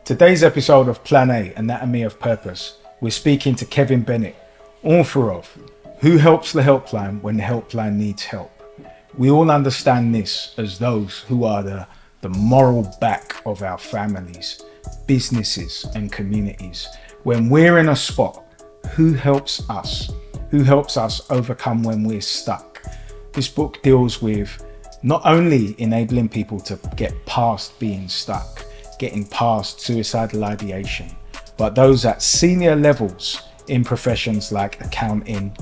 Today's episode of Plan A, Anatomy of Purpose, we're speaking to Kevin Bennett, author of Who Helps the Helpline When the Helpline Needs Help. We all understand this as those who are the moral back of our families, businesses and communities. When we're in a spot, who helps us? Who helps us overcome when we're stuck? This book deals with not only enabling people to get past being stuck, getting past suicidal ideation, but those at senior levels in professions like accounting,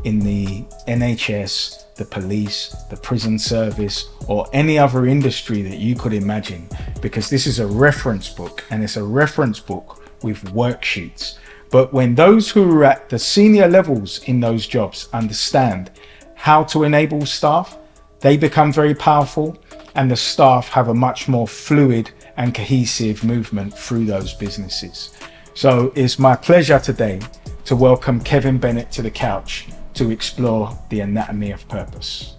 in the NHS, the police, the prison service, or any other industry that you could imagine, because this is a reference book and it's a reference book with worksheets. But when those who are at the senior levels in those jobs understand how to enable staff, they become very powerful, and the staff have a much more fluid and cohesive movement through those businesses. So it's my pleasure today to welcome Kevin Bennett to the couch to explore the anatomy of purpose.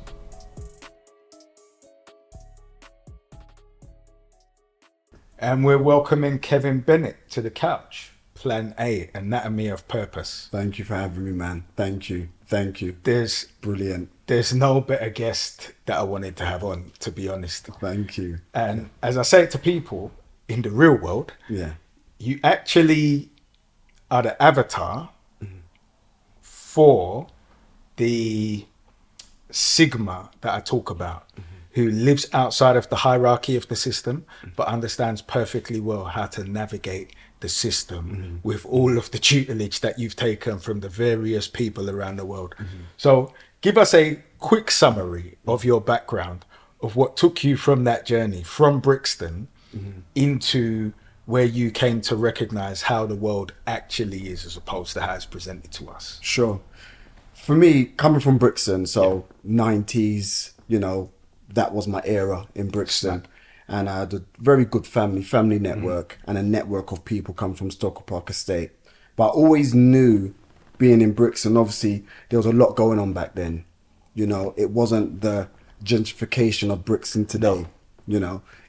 And we're welcoming Kevin Bennett to the couch. Plan A, Anatomy of Purpose. Thank you for having me, man. Thank you. Brilliant. There's no better guest that I wanted to have on, to be honest. Thank you. And as I say to people, in the real world, you actually are the avatar for the Sigma that I talk about, who lives outside of the hierarchy of the system, but understands perfectly well how to navigate the system with all of the tutelage that you've taken from the various people around the world. So give us a quick summary of your background, of what took you from that journey from Brixton into where you came to recognize how the world actually is as opposed to how it's presented to us. Sure. For me, coming from Brixton, so 90s, that was my era in Brixton. And I had a very good family network, and a network of people come from Stockport Park Estate. But I always knew, being in Brixton, obviously there was a lot going on back then. It wasn't the gentrification of Brixton today.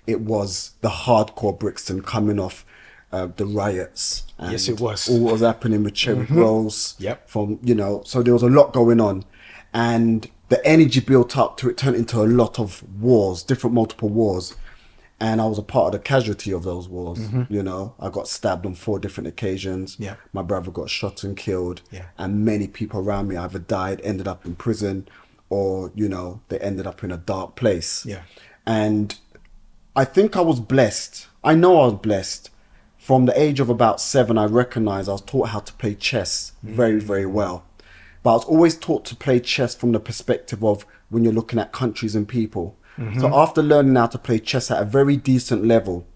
It was the hardcore Brixton coming off the riots. And yes, it was. All what was happening with Cherry Rolls. From, so there was a lot going on. And the energy built up to it turned into a lot of wars, multiple wars. And I was a part of the casualty of those wars. I got stabbed on 4 different occasions. My brother got shot and killed. And many people around me either died, ended up in prison, or, they ended up in a dark place. And I think I was blessed. I know I was blessed. From the age of about 7, I recognized I was taught how to play chess very, very well. But I was always taught to play chess from the perspective of when you're looking at countries and people. So after learning how to play chess at a very decent level,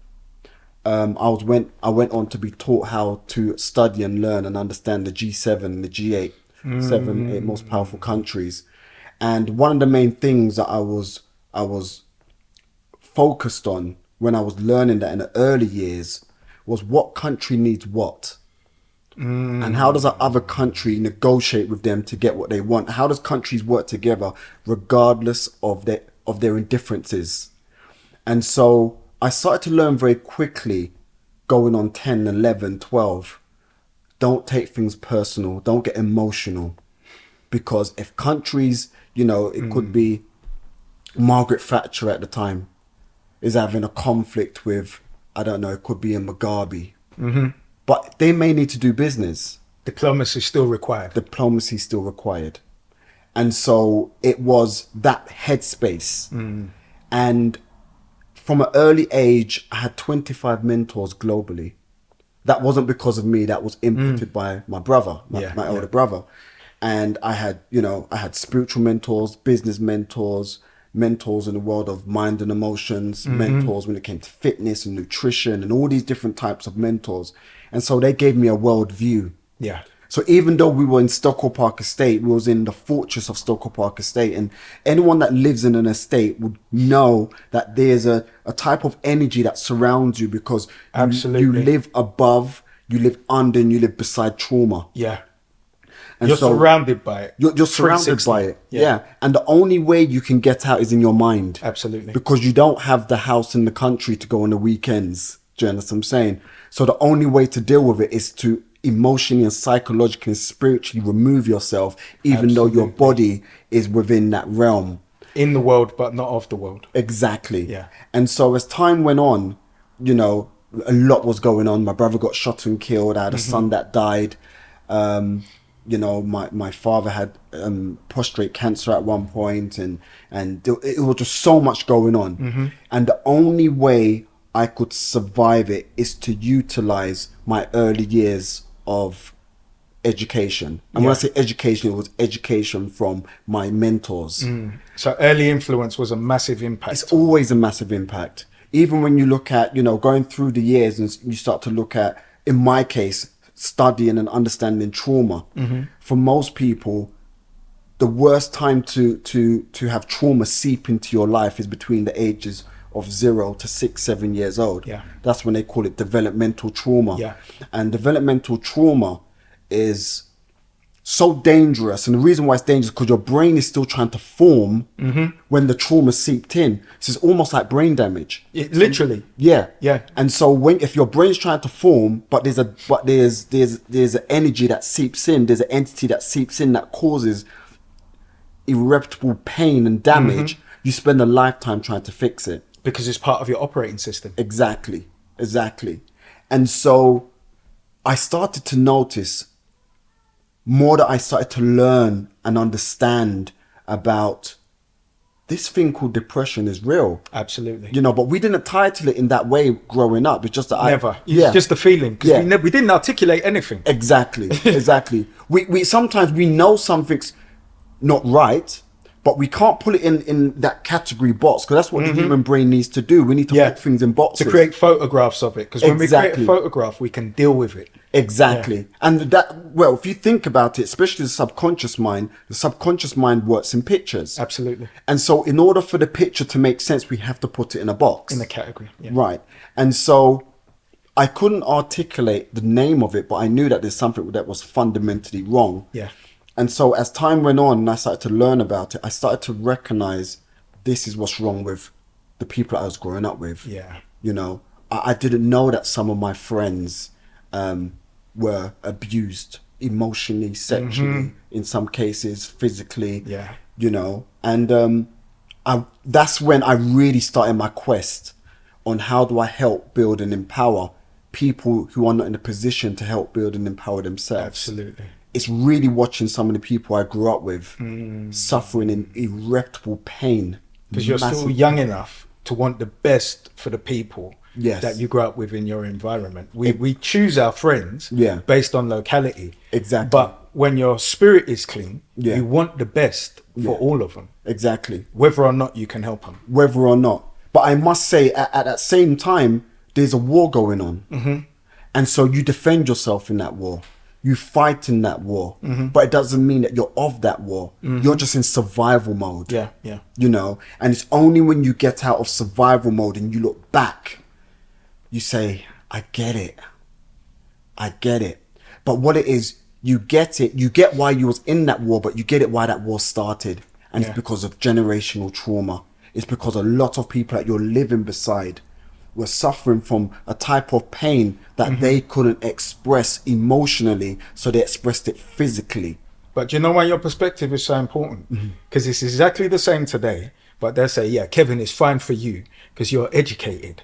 I went on to be taught how to study and learn and understand the G7 and the G8, 8 most powerful countries. And one of the main things that I was focused on when I was learning that in the early years was what country needs what. And how does that other country negotiate with them to get what they want? How does countries work together regardless of their indifferences? And so I started to learn very quickly, going on 10, 11, 12, don't take things personal, don't get emotional. Because if countries, it could be Margaret Thatcher at the time is having a conflict with, I don't know, it could be in Mugabe. But they may need to do business. Diplomacy is still required. And so it was that headspace. And from an early age, I had 25 mentors globally. That wasn't because of me. That was inputted by my brother, my older brother. And I had spiritual mentors, business mentors in the world of mind and emotions, mentors when it came to fitness and nutrition and all these different types of mentors. And so they gave me a world view. So even though we were in Stockport Park Estate, we was in the fortress of Stockport Park Estate, and anyone that lives in an estate would know that there's a type of energy that surrounds you, because you live above, you live under, and you live beside trauma. And you're surrounded by it. You're surrounded by it. And the only way you can get out is in your mind. Absolutely. Because you don't have the house in the country to go on the weekends. Do you understand what I'm saying? So the only way to deal with it is to emotionally and psychologically and spiritually remove yourself, even though your body is within that realm. In the world, but not of the world. Exactly. Yeah. And so as time went on, you know, a lot was going on. My brother got shot and killed. I had a son that died. You know, my father had prostate cancer at one point, and it was just so much going on. And the only way I could survive it is to utilize my early years of education. And when I say education, it was education from my mentors. So early influence was a massive impact. It's always a massive impact. Even when you look at, you know, going through the years and you start to look at, in my case, studying and understanding trauma. For most people, the worst time to have trauma seep into your life is between the ages of 0 to 6, 7 years old. Yeah. That's when they call it developmental trauma. Yeah. And developmental trauma is so dangerous, and the reason why it's dangerous is because your brain is still trying to form when the trauma seeped in. So it's almost like brain damage. Literally. Yeah. Yeah. And so if your brain's trying to form, but there's an energy that seeps in, there's an entity that seeps in that causes irreparable pain and damage, you spend a lifetime trying to fix it. Because it's part of your operating system. Exactly. And so I started to notice more that I started to learn and understand about this thing called depression is real. Absolutely. You know, but we didn't title it in that way growing up. It's just that Never. It's just a feeling. Because we didn't articulate anything. Exactly. We sometimes we know something's not right, but we can't put it in that category box, because that's what the human brain needs to do. We need to put things in boxes. To create photographs of it. Because when we create a photograph, we can deal with it. Exactly. Yeah. And well, if you think about it, especially the subconscious mind works in pictures. Absolutely. And so in order for the picture to make sense, we have to put it in a box. In a category. Yeah. Right. And so I couldn't articulate the name of it, but I knew that there's something that was fundamentally wrong. Yeah. And so as time went on and I started to learn about it, I started to recognize this is what's wrong with the people I was growing up with. Yeah. You know, I didn't know that some of my friends were abused emotionally, sexually, in some cases, physically. Yeah. You know, and that's when I really started my quest on how do I help build and empower people who are not in a position to help build and empower themselves. Absolutely. It's really watching some of the people I grew up with suffering in irreparable pain. Because you're still young enough to want the best for the people that you grew up with in your environment. We choose our friends based on locality. Exactly. But when your spirit is clean, you want the best for all of them. Exactly. Whether or not you can help them. Whether or not. But I must say, at that same time, there's a war going on. And so you defend yourself in that war. You fight in that war. But it doesn't mean that you're of that war. You're just in survival mode. Yeah. You know, and it's only when you get out of survival mode and you look back, you say, I get it. But what it is, you get why you was in that war, but you get it why that war started. And it's because of generational trauma. It's because a lot of people that you're living beside were suffering from a type of pain that they couldn't express emotionally, so they expressed it physically. But do you know why your perspective is so important? Because it's exactly the same today, but they'll say, yeah, Kevin, it's fine for you because you're educated.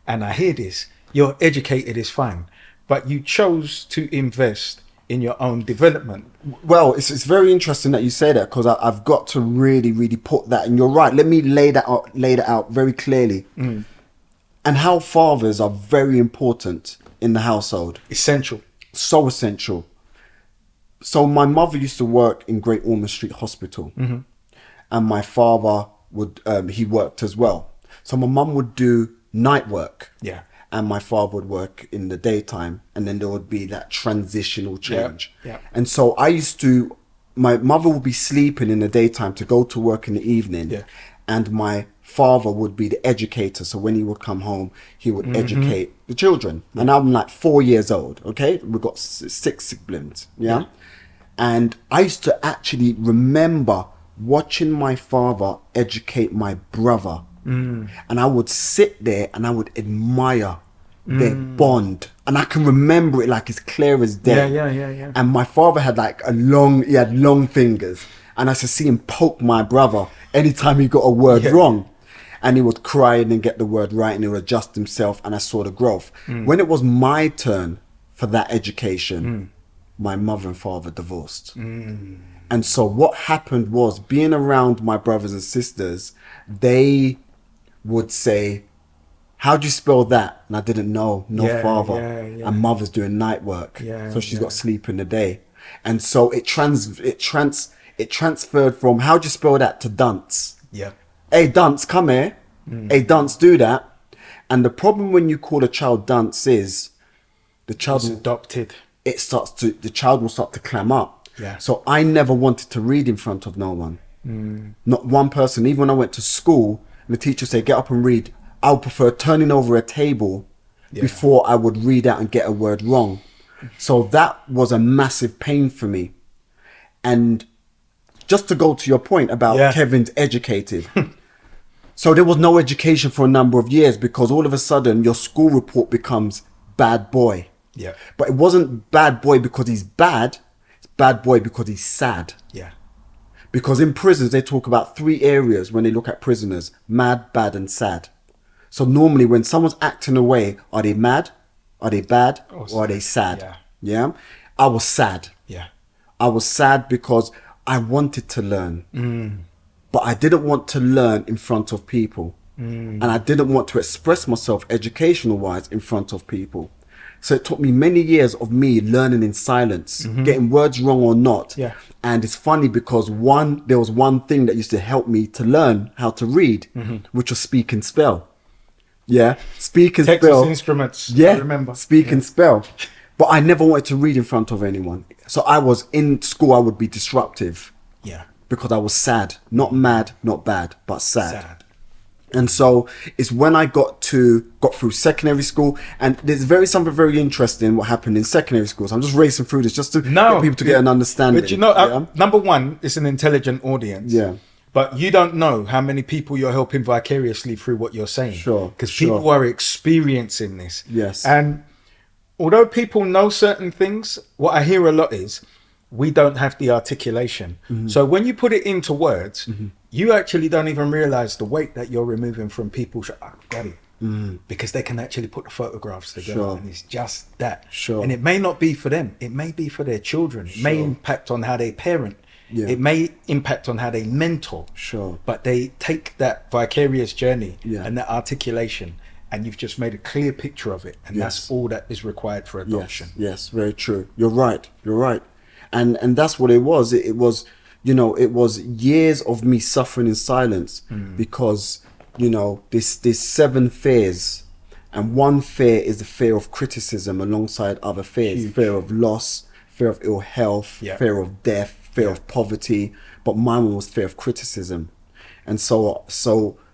And I hear this, you're educated is fine, but you chose to invest in your own development. Well, it's very interesting that you say that, because I've got to really put that, and you're right, let me lay that out very clearly. And how fathers are very important in the household. Essential. So essential. So my mother used to work in Great Ormond Street Hospital. And my father he worked as well. So my mum would do night work. Yeah. And my father would work in the daytime. And then there would be that transitional change. Yeah. And so my mother would be sleeping in the daytime to go to work in the evening. Yeah. And my father would be the educator. So when he would come home, he would educate the children. And I'm like 4 years old, okay? We've got 6 siblings, yeah? And I used to actually remember watching my father educate my brother. And I would sit there and I would admire they bond. And I can remember it like it's clear as day. Yeah. And my father had like he had long fingers. And I used to see him poke my brother anytime he got a word wrong. And he would cry and then get the word right and he would adjust himself, and I saw the growth. When it was my turn for that education, my mother and father divorced. And so what happened was, being around my brothers and sisters, they would say, how do you spell that? And I didn't know. Father. And mother's doing night work. So she's got sleep in the day. And so it transferred from how do you spell that to dunce. Hey, dunce, come here. Hey, dunce, do that. And the problem when you call a child dunce is the child adopted. The child will start to clam up. So I never wanted to read in front of no one. Not one person. Even when I went to school and the teacher said, get up and read, I would prefer turning over a table before I would read out and get a word wrong. So that was a massive pain for me. And just to go to your point about Kevin's educated. So there was no education for a number of years, because all of a sudden your school report becomes bad boy. But it wasn't bad boy because he's bad. It's bad boy because he's sad. Because in prisons, they talk about 3 areas when they look at prisoners: mad, bad, and sad. So normally when someone's acting away, are they mad? Are they bad? Or are they sad? I was sad. I was sad because I wanted to learn. But I didn't want to learn in front of people. And I didn't want to express myself educational wise in front of people. So it took me many years of me learning in silence, getting words wrong or not. And it's funny because there was one thing that used to help me to learn how to read, which was speak and spell. Speak and Texas spell. Instruments. I remember. Speak and spell. But I never wanted to read in front of anyone. So I was in school, I would be disruptive. Because I was sad, not mad, not bad, but sad. And so it's when I got through secondary school, and there's something very interesting what happened in secondary school. So I'm just racing through this just to get people to get an understanding. But you know, number one, it's an intelligent audience. But you don't know how many people you're helping vicariously through what you're saying. Because people are experiencing this. And although people know certain things, what I hear a lot is, we don't have the articulation. So when you put it into words, you actually don't even realize the weight that you're removing from people. Because they can actually put the photographs together, and it's just that. And it may not be for them. It may be for their children. It may impact on how they parent. It may impact on how they mentor. But they take that vicarious journey and that articulation, and you've just made a clear picture of it. And that's all that is required for adoption. Yes, very true. You're right. And that's what it was. It was, it was years of me suffering in silence because, there's 7 fears, and one fear is the fear of criticism alongside other fears. Fear of loss, fear of ill health, fear of death, fear of poverty. But mine was fear of criticism. And so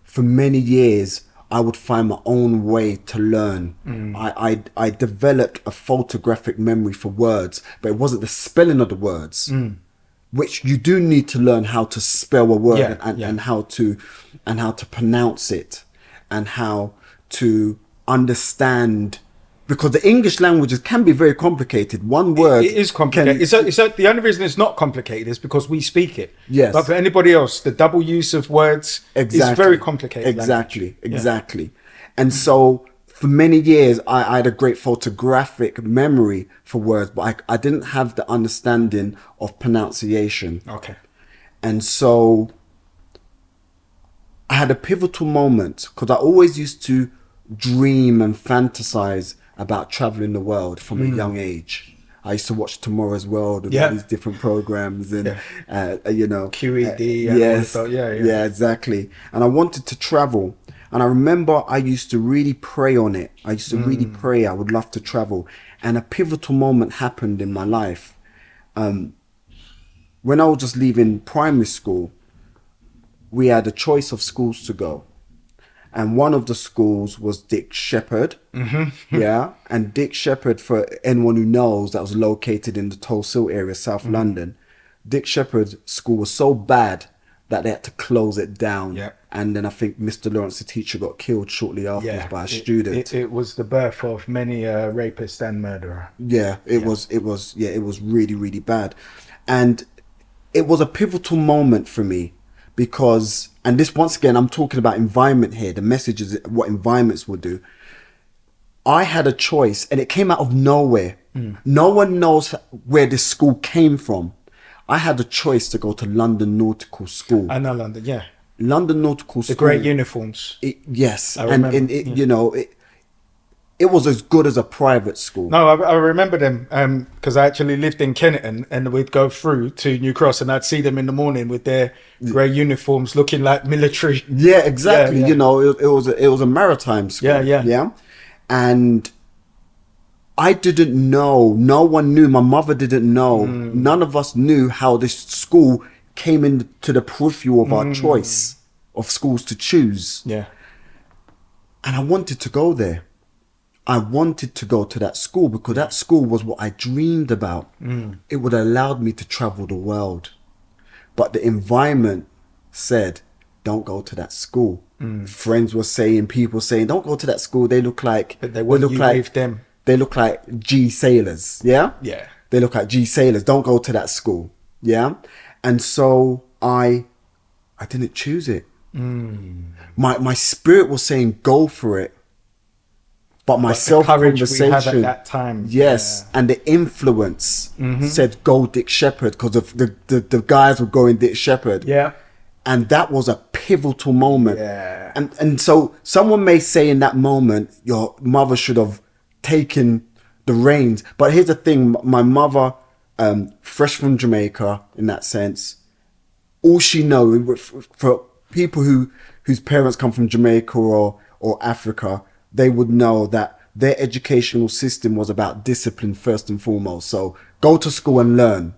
for many years, I would find my own way to learn. I developed a photographic memory for words, but it wasn't the spelling of the words, which you do need to learn how to spell a word and how to pronounce it, and how to understand, because the English language can be very complicated. One word it is complicated. The only reason it's not complicated is because we speak it. But for anybody else, the double use of words is very complicated. Exactly. And so for many years, I had a great photographic memory for words, but I didn't have the understanding of pronunciation. And so I had a pivotal moment, because I always used to dream and fantasize about traveling the world from a young age. I used to watch Tomorrow's World and all these different programs and QED. Exactly. And I wanted to travel, and I remember I used to really pray on it. I would love to travel. And a pivotal moment happened in my life. When I was just leaving primary school, we had a choice of schools to go. And one of the schools was Dick Shepherd. And Dick Shepherd, for anyone who knows, that was located in the Tulse Hill area, South London. Dick Shepherd's school was so bad that they had to close it down. Yeah. And then I think Mr. Lawrence, the teacher, got killed shortly afterwards by a It- student. It was the birth of many rapist and murderer. Yeah, it was really, really bad. And it was a pivotal moment for me because, and this, once again, I'm talking about environment here, the messages, what environments will do. I had a choice and it came out of nowhere. No one knows where this school came from. I had a choice to go to London Nautical School. I know London, yeah. London Nautical School. The great uniforms. Yes. I remember, And it, you know, it was as good as a private school. No, I remember them because I actually lived in Kennington, and we'd go through to New Cross and I'd see them in the morning with their grey uniforms looking like military. Yeah, exactly. Yeah. You know, it was a maritime school. Yeah. And I didn't know. No one knew. My mother didn't know. None of us knew how this school came into the peripheral of our choice of schools to choose. Yeah. And I wanted to go there. I wanted to go to that school because that school was what I dreamed about. It would have allowed me to travel the world. But the environment said, don't go to that school. Friends were saying, people saying, don't go to that school. They look like, But they want you with them. They look like G sailors. Yeah? Yeah. They look like G sailors. Don't go to that school. Yeah? And so I didn't choose it. My spirit was saying, go for it. But my self-conversation, we had at that time, yes, and the influence said, go Dick Shepherd, because the guys were going Dick Shepherd. Yeah. And that was a pivotal moment. Yeah. And so someone may say in that moment, your mother should have taken the reins. But here's the thing, my mother, fresh from Jamaica in that sense, all she knows, for people whose parents come from Jamaica or Africa, they would know that their educational system was about discipline first and foremost. So go to school and learn.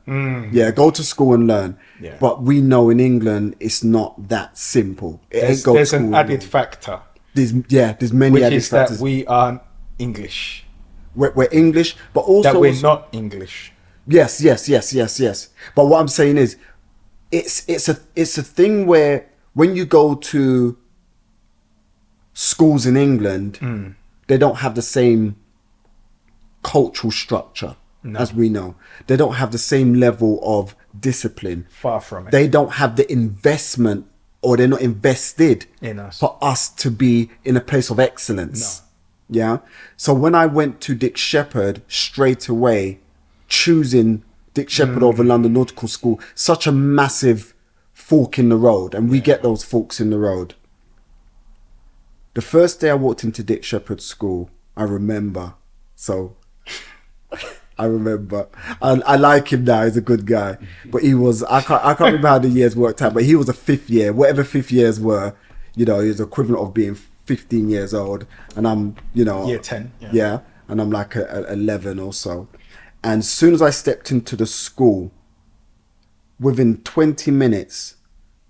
Yeah, go to school and learn. Yeah. But we know in England, it's not that simple. There's an added factor. There's many which added is factors. that we aren't English. We're English, but also... That we're not English. Yes. But what I'm saying is, it's a thing where when you go to schools in England, they don't have the same cultural structure as we know. They don't have the same level of discipline. Far from it. They don't have the investment, or they're not invested In us. for us to be in a place of excellence. No. Yeah. So when I went to Dick Shepherd straight away, choosing Dick Shepherd over London Nautical School, such a massive fork in the road, and we get those forks in the road. The first day I walked into Dick Shepherd's school, I remember. So I remember. I like him now. He's a good guy. But he was, I can't remember how the years worked out, but he was a fifth year. Whatever fifth years were, you know, he was equivalent of being 15 years old. And I'm, you know. Year 10. Yeah. And I'm like 11 or so. And as soon as I stepped into the school, within 20 minutes,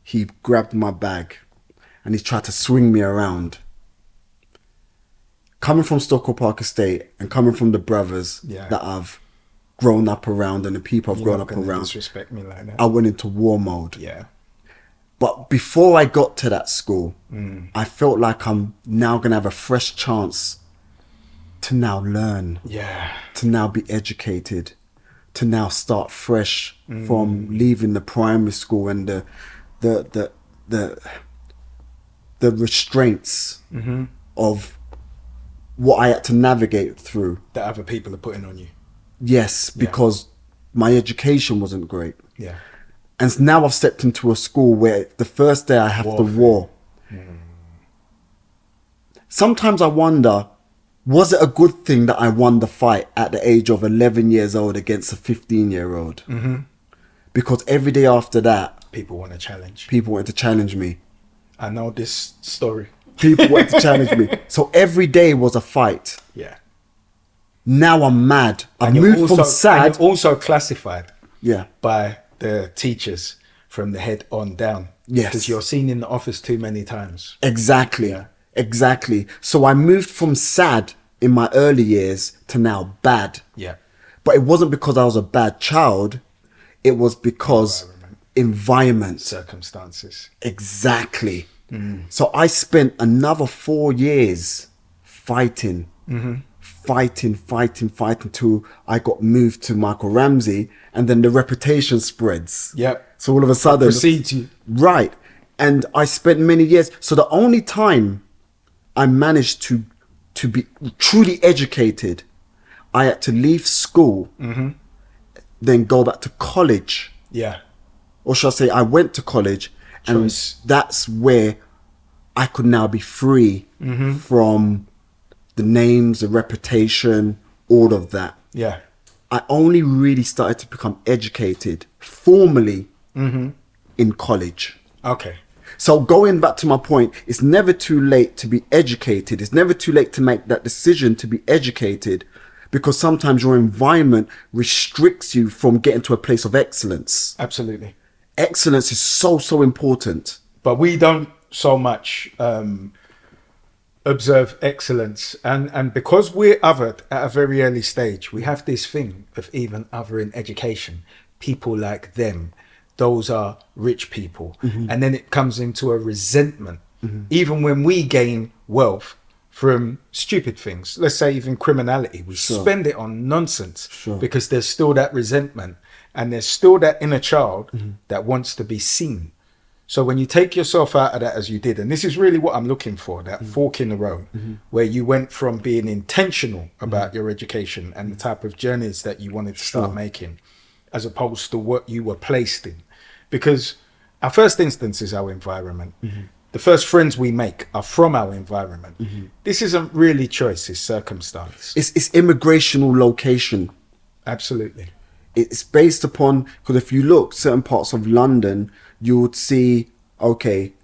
he grabbed my bag and he tried to swing me around. Coming from Stockwell Park Estate and coming from the brothers that I've grown up around and the people I've grown up around, disrespect me like that. I went into war mode. Yeah. But before I got to that school, I felt like I'm now going to have a fresh chance to now learn. Yeah. To now be educated. To now start fresh from leaving the primary school and the restraints of what I had to navigate through. That other people are putting on you. Yes, because my education wasn't great. Yeah. And now I've stepped into a school where the first day I have to war. Sometimes I wonder, was it a good thing that I won the fight at the age of 11 years old against a 15-year-old? Because every day after that, people want to challenge. People wanted to challenge me. I know this story. People wanted to challenge me. So every day was a fight. Yeah. Now I'm mad. I moved from sad. And you're also classified. Yeah. By the teachers from the head on down. Yes. Because you're seen in the office too many times. Exactly. Yeah. Exactly. So I moved from sad in my early years to now bad. Yeah. But it wasn't because I was a bad child. It was because environment, circumstances. Exactly. So I spent another 4 years fighting till I got moved to Michael Ramsey, and then the reputation spreads. Yep. So all of a sudden, Precedes you. right? And I spent many years. So the only time I managed to be truly educated, I had to leave school, then go back to college. Yeah. Or should I say, I went to college, and that's where I could now be free from the names, the reputation, all of that. Yeah. I only really started to become educated formally in college. Okay. So going back to my point, it's never too late to be educated. It's never too late to make that decision to be educated, because sometimes your environment restricts you from getting to a place of excellence. Absolutely. Excellence is so important. But we don't so much observe excellence. And because we're othered at a very early stage, we have this thing of even othering education. People like them, those are rich people. And then it comes into a resentment. Even when we gain wealth from stupid things, let's say even criminality, we spend it on nonsense because there's still that resentment, and there's still that inner child that wants to be seen. So when you take yourself out of that as you did, and this is really what I'm looking for, that fork in the road, where you went from being intentional about your education and the type of journeys that you wanted to start making, as opposed to what you were placed in. Because our first instance is our environment. The first friends we make are from our environment. This isn't really choice, it's circumstance. It's immigrational location. Absolutely. It's based upon, because if you look certain parts of London, you would see, okay,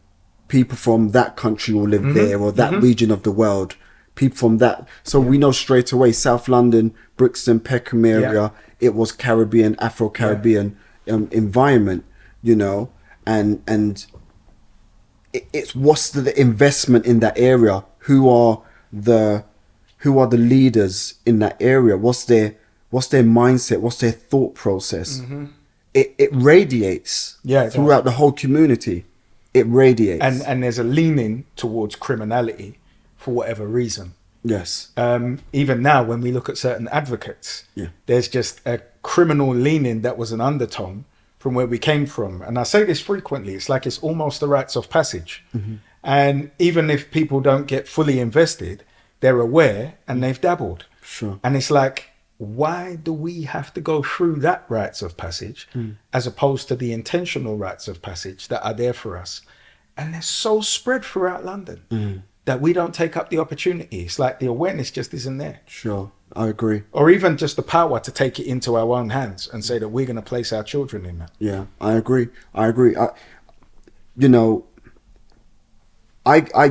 people from that country will live there, or that region of the world, people from that. So we know straight away, South London, Brixton, Peckham area, it was Caribbean, Afro-Caribbean environment, you know, and it's what's the investment in that area? Who are the leaders in that area? What's their mindset? What's their thought process? It radiates throughout the whole community. It radiates. And there's a leaning towards criminality for whatever reason. Yes. Even now, when we look at certain advocates, there's just a criminal leaning that was an undertone from where we came from. And I say this frequently, it's like it's almost the rites of passage. And even if people don't get fully invested, they're aware and they've dabbled. Sure. And it's like, why do we have to go through that rites of passage as opposed to the intentional rites of passage that are there for us? And they're so spread throughout London that we don't take up the opportunity. It's like the awareness just isn't there. Sure, I agree. Or even just the power to take it into our own hands and say that we're going to place our children in that. Yeah, I agree. I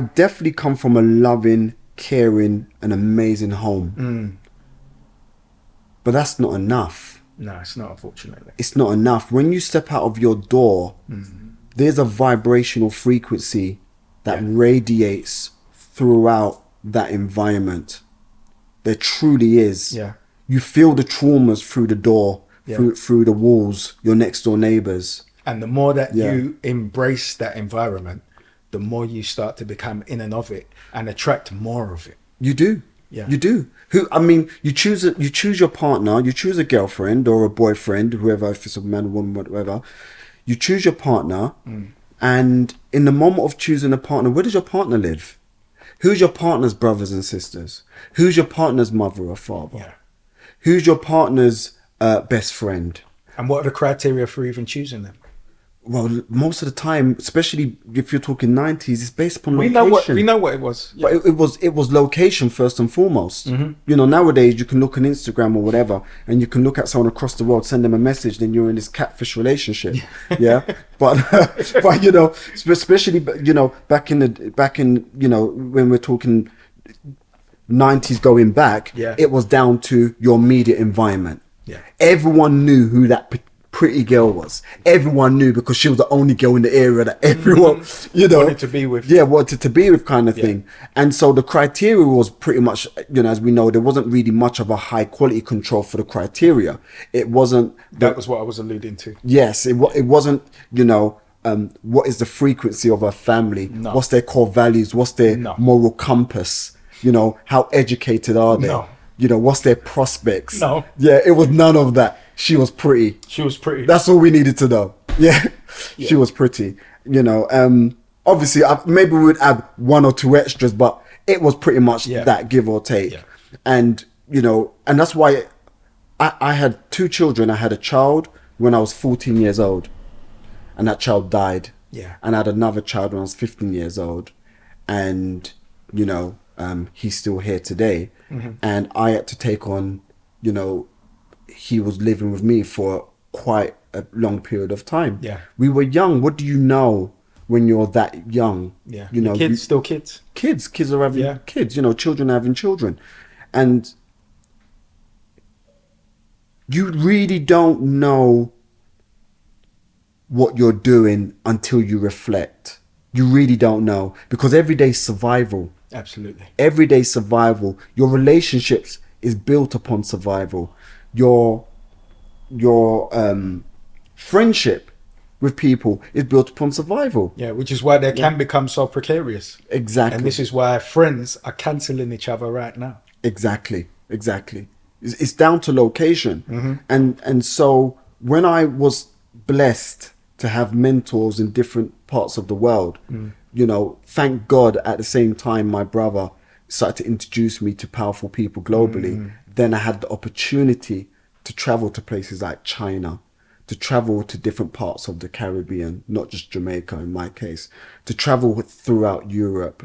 definitely come from a loving, caring, and amazing home. But that's not enough. No, it's not, unfortunately. It's not enough. When you step out of your door, there's a vibrational frequency that radiates throughout that environment. There truly is. Yeah. You feel the traumas through the door, through the walls, your next door neighbors. And the more that you embrace that environment, the more you start to become in and of it and attract more of it. You do. Yeah. You do. You choose your partner, you choose a girlfriend or a boyfriend, whoever, if it's a man, woman, whatever. You choose your partner, and in the moment of choosing a partner, where does your partner live? Who's your partner's brothers and sisters? Who's your partner's mother or father? Yeah. Who's your partner's best friend? And what are the criteria for even choosing them? Well, most of the time, especially if you're talking 90s, it's based upon location. We know what it was. But it was location first and foremost. You know, nowadays you can look on Instagram or whatever, and you can look at someone across the world, send them a message, then you're in this catfish relationship. But you know, especially back in when we're talking 90s going back, it was down to your immediate environment. Yeah. Everyone knew who that pretty girl was. Everyone knew because she was the only girl in the area that everyone, wanted to be with. Yeah, wanted to be with, kind of thing. And so the criteria was pretty much, as we know, there wasn't really much of a high quality control for the criteria. It wasn't. That was what I was alluding to. Yes, it wasn't, what is the frequency of a family? No. What's their core values? What's their moral compass? How educated are they? No. What's their prospects? No. Yeah, it was none of that. She was pretty. She was pretty. That's all we needed to know. Yeah. She was pretty. Obviously, maybe we would add one or two extras, but it was pretty much that, give or take. Yeah. And, and that's why I had two children. I had a child when I was 14 years old, and that child died. Yeah. And I had another child when I was 15 years old, and, he's still here today. Mm-hmm. And I had to take on, he was living with me for quite a long period of time. Yeah. We were young. What do you know when you're that young? Yeah. Kids, still kids. Kids are having kids, children are having children. And you really don't know what you're doing until you reflect. You really don't know, because everyday survival. Absolutely. Everyday survival. Your relationships is built upon survival. Your friendship with people is built upon survival. Yeah, which is why they can become so precarious. Exactly. And this is why friends are cancelling each other right now. Exactly. It's down to location. Mm-hmm. And so when I was blessed to have mentors in different parts of the world, thank God at the same time my brother started to introduce me to powerful people globally. Then I had the opportunity to travel to places like China, to travel to different parts of the Caribbean, not just Jamaica in my case, to travel throughout Europe,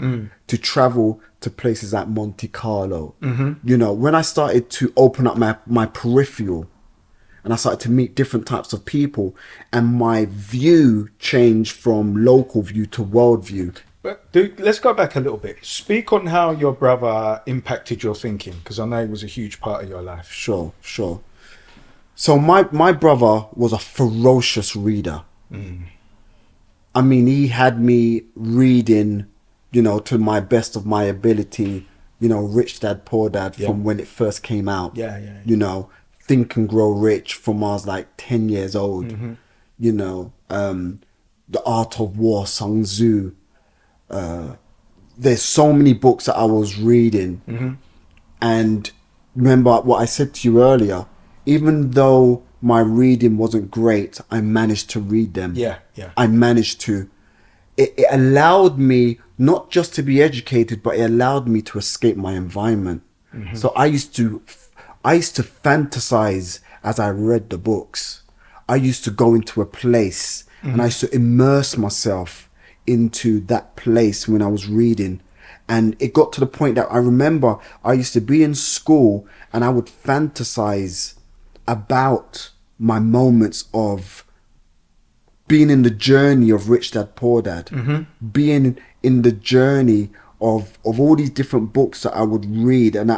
to travel to places like Monte Carlo. When I started to open up my peripheral, and I started to meet different types of people, and my view changed from local view to world view. But let's go back a little bit. Speak on how your brother impacted your thinking, because I know he was a huge part of your life. Sure. So my brother was a ferocious reader. I mean, he had me reading, to my best of my ability, Rich Dad, Poor Dad from when it first came out. Yeah. Think and Grow Rich from I was like 10 years old. The Art of War, Sun Tzu. There's so many books that I was reading. And remember what I said to you earlier, even though my reading wasn't great, I managed to read them. Yeah. I managed to. It allowed me not just to be educated, but it allowed me to escape my environment. So I used to fantasize as I read the books. I used to go into a place and I used to immerse myself into that place when I was reading. And it got to the point that I remember I used to be in school and I would fantasize about my moments of being in the journey of Rich Dad, Poor Dad, being in the journey of all these different books that I would read. And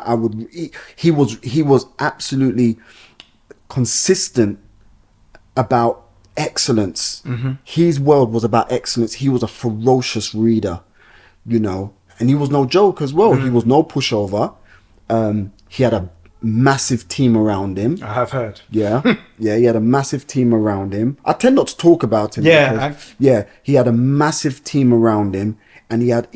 he was absolutely consistent about excellence. His world was about excellence. He was a ferocious reader, and he was no joke as well. He was no pushover. He had a massive team around him. I have heard. Yeah, he had a massive team around him. I tend not to talk about him. Yeah, he had a massive team around him, and he had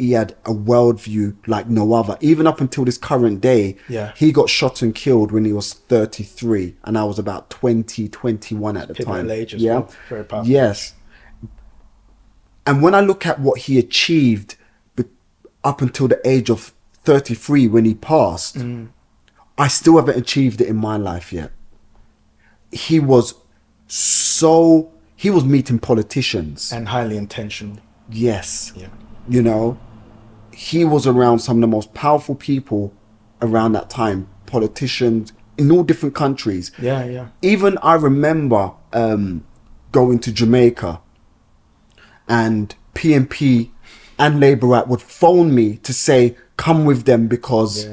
a worldview like no other. Even up until this current day, he got shot and killed when he was 33, and I was about 20, 21 at the time. Age as well. Very powerful. Yes. And when I look at what he achieved up until the age of 33 when he passed, I still haven't achieved it in my life yet. He was meeting politicians. And highly intentional. Yes. Yeah. He was around some of the most powerful people around that time, politicians in all different countries. Yeah. Even I remember going to Jamaica, and PNP and Labour Act would phone me to say, come with them because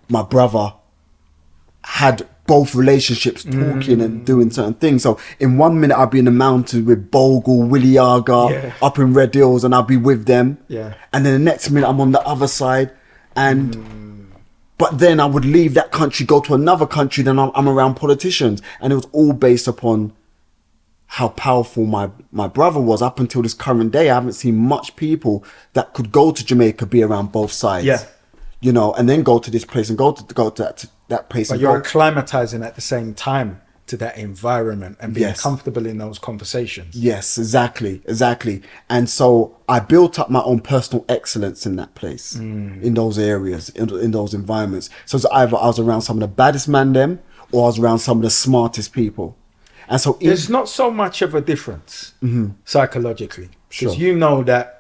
my brother had both relationships talking and doing certain things. So in 1 minute I'll be in the mountains with Bogle, Willie Aga, up in Red Hills, and I'll be with them. Yeah. And then the next minute I'm on the other side, and but then I would leave that country, go to another country, then I'm around politicians. And it was all based upon how powerful my brother was. Up until this current day, I haven't seen much people that could go to Jamaica, be around both sides. Yeah. You know, and then go to this place and go to that place. But you're acclimatizing at the same time to that environment and being Yes. comfortable in those conversations. Yes, exactly. And so I built up my own personal excellence in that place, in those areas, in those environments. So it's either I was around some of the baddest man them, or I was around some of the smartest people. And so There's not so much of a difference psychologically, because Sure. you know that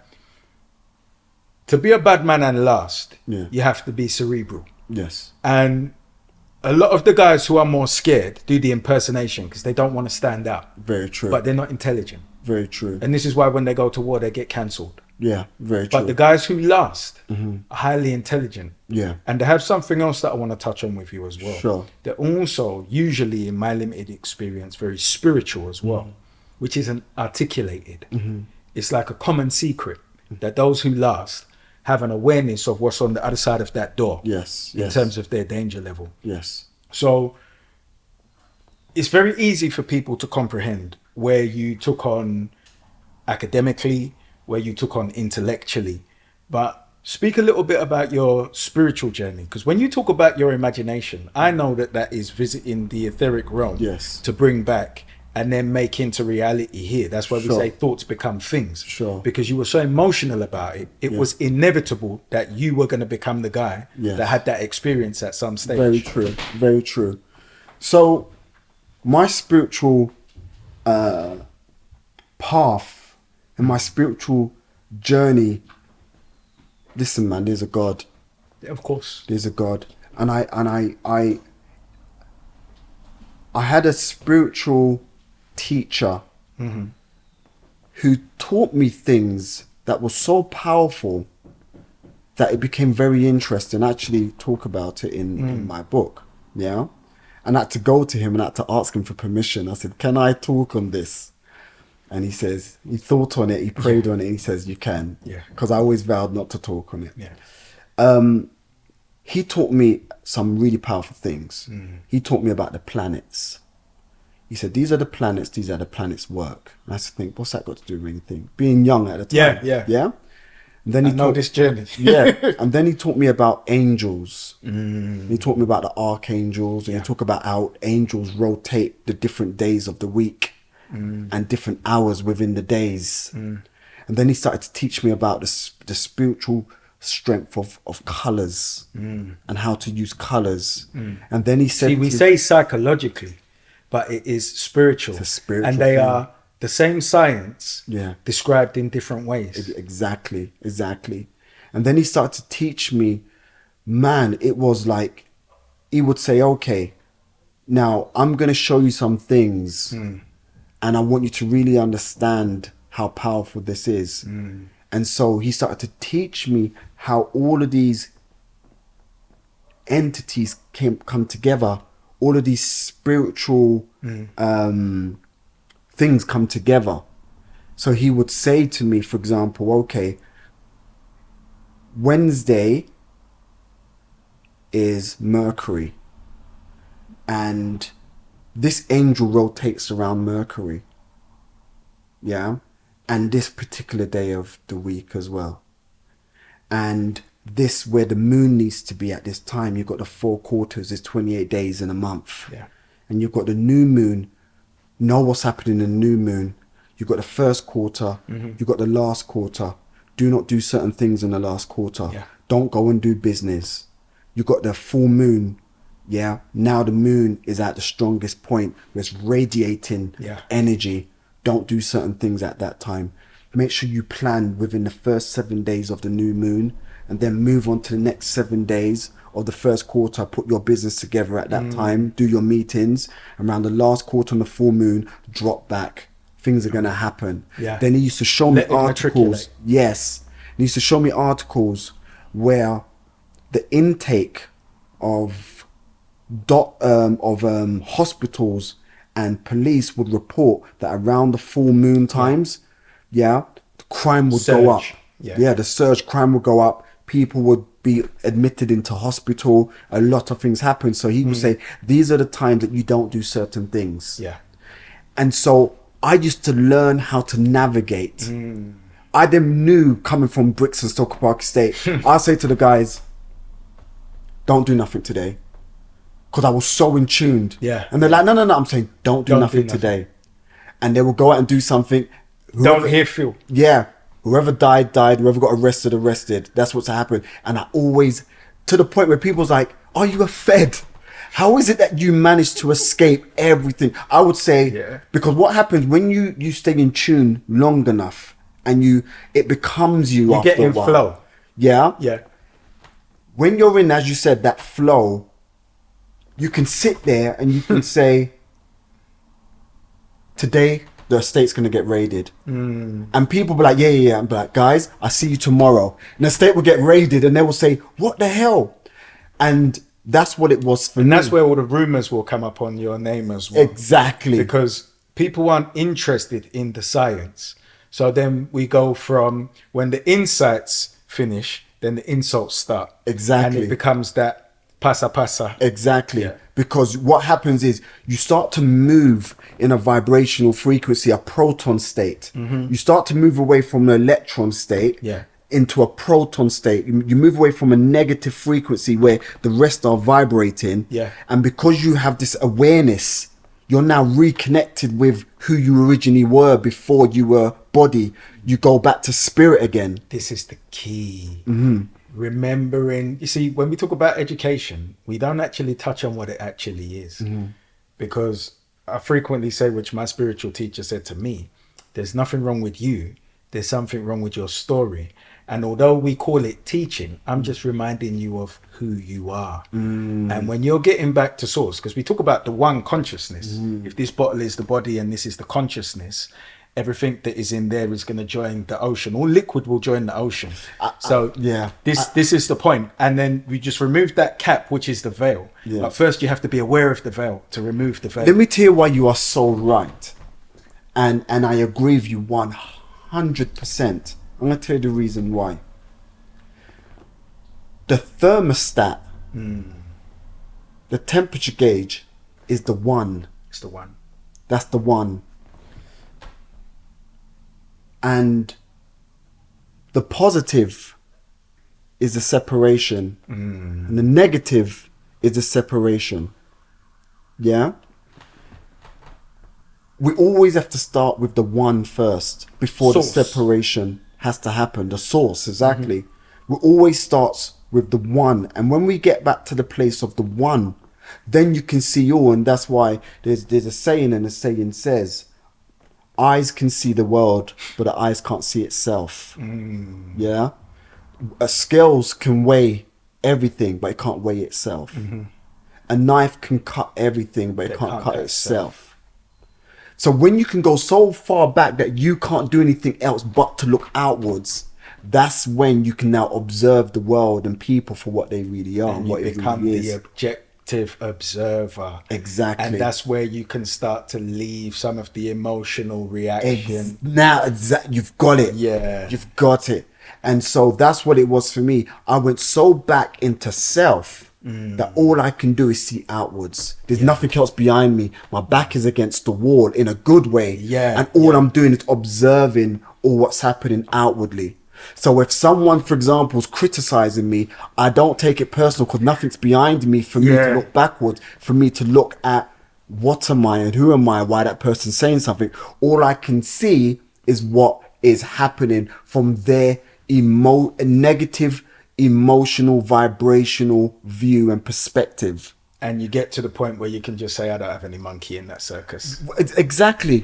to be a bad man and last, Yeah. you have to be cerebral. yes, And a lot of the guys who are more scared do the impersonation because they don't want to stand out, very true. but they're not intelligent. Very true. And this is why when they go to war, they get cancelled. Yeah, very true. But the guys who last are highly intelligent. Yeah. And they have something else that I want to touch on with you as well. Sure. They're also, usually in my limited experience, very spiritual as well, which isn't articulated. It's like a common secret that those who last have an awareness of what's on the other side of that door. Yes, In yes. terms of their danger level. Yes. So it's very easy for people to comprehend where you took on academically, where you took on intellectually, but speak a little bit about your spiritual journey, because when you talk about your imagination, I know that that is visiting the etheric realm Yes. to bring back and then make into reality here. That's why we Sure. say thoughts become things. Sure. Because you were so emotional about it, it was inevitable that you were going to become the guy Yes. that had that experience at some stage. Very true. Very true. So my spiritual path and my spiritual journey, listen, man, there's a God. Of course. There's a God. And I had a spiritual teacher who taught me things that were so powerful that it became very interesting. I actually talk about it in my book. Yeah. And I had to go to him and I had to ask him for permission. I said, can I talk on this? And he says, he thought on it, he prayed on it, and he says, you can. Yeah. Because I always vowed not to talk on it. Yeah. He taught me some really powerful things. He taught me about the planets. He said, these are the planets, these are the planets' work. And I used to think, what's that got to do with anything? Being young at the time. Yeah. Yeah? And then I know this journey. yeah. And then he taught me about angels. He taught me about the archangels. And he talked about how angels rotate the different days of the week and different hours within the days. And then he started to teach me about the spiritual strength of colors and how to use colors. And then he said, See, we say psychologically, but it is spiritual. It's a spiritual and they thing. are the same science Yeah. described in different ways. Exactly. And then he started to teach me, man, it was like, he would say, okay, now I'm going to show you some things and I want you to really understand how powerful this is. And so he started to teach me how all of these entities come together, all of these spiritual things come together. So he would say to me, for example, okay, Wednesday is Mercury, and this angel rotates around Mercury. Yeah. And this particular day of the week as well. And this, where the moon needs to be at this time, you've got the 4 quarters, there's 28 days in a month. Yeah. And you've got the new moon, know what's happening in the new moon. You've got the first quarter, you've got the last quarter. Do not do certain things in the last quarter. Yeah. Don't go and do business. You've got the full moon. Yeah. Now the moon is at the strongest point where it's radiating energy. Don't do certain things at that time. Make sure you plan within the first 7 days of the new moon and then move on to the next 7 days of the first quarter. Put your business together at that time. Do your meetings. Around the last quarter on the full moon, drop back. Things are going to happen. Yeah. Then he used to show me Let it articles. matriculate. Yes. He used to show me articles where the intake of hospitals and police would report that around the full moon times, crime would go up. The surge, crime would go up. People would be admitted into hospital. A lot of things happen. So he would say, these are the times that you don't do certain things. Yeah. And so I used to learn how to navigate. I then knew, coming from Brixton, Stoke Park Estate, I say to the guys, don't do nothing today. Because I was so in tuned. Yeah. And they're like, no. I'm saying, don't do nothing today. And they will go out and do something. Don't hear feel. Yeah. Whoever died. Whoever got arrested. That's what's happened. And I always, to the point where people's like, are you a Fed? How is it that you managed to escape everything? I would say, because what happens when you stay in tune long enough and it becomes you after get in a while. flow. Yeah. Yeah. When you're in, as you said, that flow, you can sit there and you can say, today the estate's going to get raided. And people be like, yeah. And be like, guys, I see you tomorrow. And the estate will get raided and they will say, what the hell? And that's what it was for me. And that's where all the rumors will come up on your name as well. Exactly. Because people aren't interested in the science. So then we go from when the insights finish, then the insults start. Exactly. And it becomes that pasa. Exactly. Yeah. Because what happens is you start to move in a vibrational frequency, a proton state. You start to move away from an electron state into a proton state. You move away from a negative frequency where the rest are vibrating. Yeah. And because you have this awareness, you're now reconnected with who you originally were before you were body. You go back to spirit again. This is the key. Remembering, you see, when we talk about education, we don't actually touch on what it actually is. Because I frequently say, which my spiritual teacher said to me, there's nothing wrong with you. There's something wrong with your story. And although we call it teaching, I'm just reminding you of who you are. And when you're getting back to source, because we talk about the one consciousness, if this bottle is the body and this is the consciousness, everything that is in there is going to join the ocean. All liquid will join the ocean. This is the point. And then we just remove that cap, which is the veil. But first you have to be aware of the veil to remove the veil. Let me tell you why you are so right. And I agree with you 100%. I'm going to tell you the reason why. The thermostat, the temperature gauge is the one. It's the one. That's the one. And the positive is the separation. And the negative is the separation. Yeah? We always have to start with the one first before Source. The separation has to happen. The source, exactly. We always starts with the one. And when we get back to the place of the one, then you can see all. And that's why there's a saying, and the saying says, eyes can see the world, but the eyes can't see itself. Yeah? Scales can weigh everything, but it can't weigh itself. A knife can cut everything, but it can't cut itself. So when you can go so far back that you can't do anything else but to look outwards, that's when you can now observe the world and people for what they really are. And what you become really the objective observer. Exactly. And that's where you can start to leave some of the emotional reaction. You've got it. Yeah. You've got it. And so that's what it was for me. I went so back into self that all I can do is see outwards. There's nothing else behind me. My back is against the wall in a good way. Yeah. And all I'm doing is observing all what's happening outwardly. So if someone, for example, is criticizing me, I don't take it personal because nothing's behind me for me to look backwards, for me to look at what am I and who am I, why that person's saying something. All I can see is what is happening from their negative, emotional, vibrational view and perspective. And you get to the point where you can just say, I don't have any monkey in that circus. Exactly.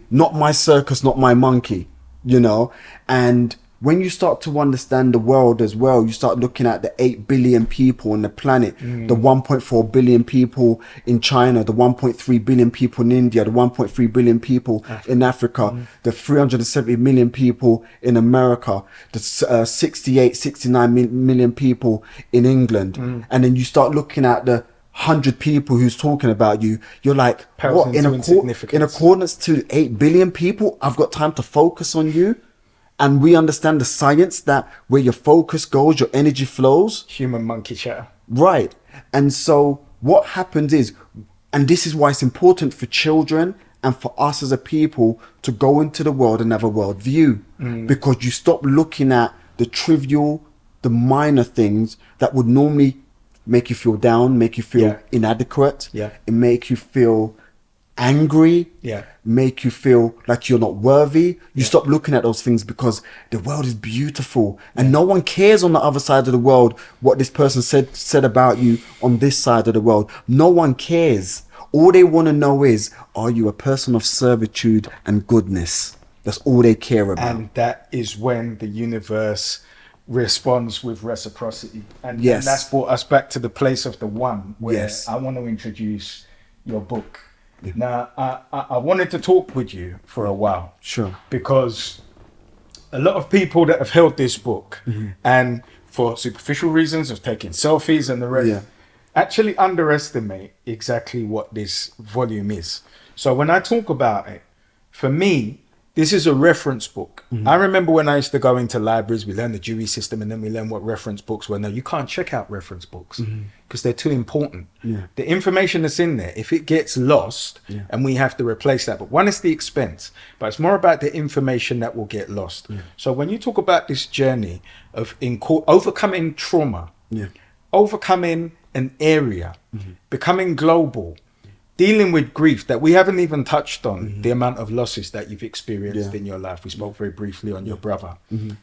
Not my circus, not my monkey, you know. And when you start to understand the world as well, you start looking at the 8 billion people on the planet, the 1.4 billion people in China, the 1.3 billion people in India, the 1.3 billion people in Africa, the 370 million people in America, the 69 million people in England. And then you start looking at the 100 people who's talking about you, you're like, Pales what, into insignificance. in accordance to 8 billion people, I've got time to focus on you? And we understand the science that where your focus goes, your energy flows. Human monkey chatter. Right. And so what happens is, and this is why it's important for children and for us as a people to go into the world and have a world view, because you stop looking at the trivial, the minor things that would normally make you feel down, make you feel inadequate, it make you feel angry, make you feel like you're not worthy. You stop looking at those things because the world is beautiful, and no one cares on the other side of the world what this person said about you on this side of the world. No one cares. All they want to know is, are you a person of servitude and goodness? That's all they care about. And that is when the universe responds with reciprocity. And that's brought us back to the place of the one, where I want to introduce your book. Now, I wanted to talk with you for a while. Sure. Because a lot of people that have held this book, and for superficial reasons of taking selfies and the rest, actually underestimate exactly what this volume is. So when I talk about it, for me, this is a reference book. I remember when I used to go into libraries, we learned the Dewey system, and then we learned what reference books were. Now, you can't check out reference books because they're too important. The information that's in there, if it gets lost, and we have to replace that. But one is the expense, but it's more about the information that will get lost. So when you talk about this journey of overcoming trauma, overcoming an area, becoming global, dealing with grief that we haven't even touched on, the amount of losses that you've experienced in your life. We spoke very briefly on your brother,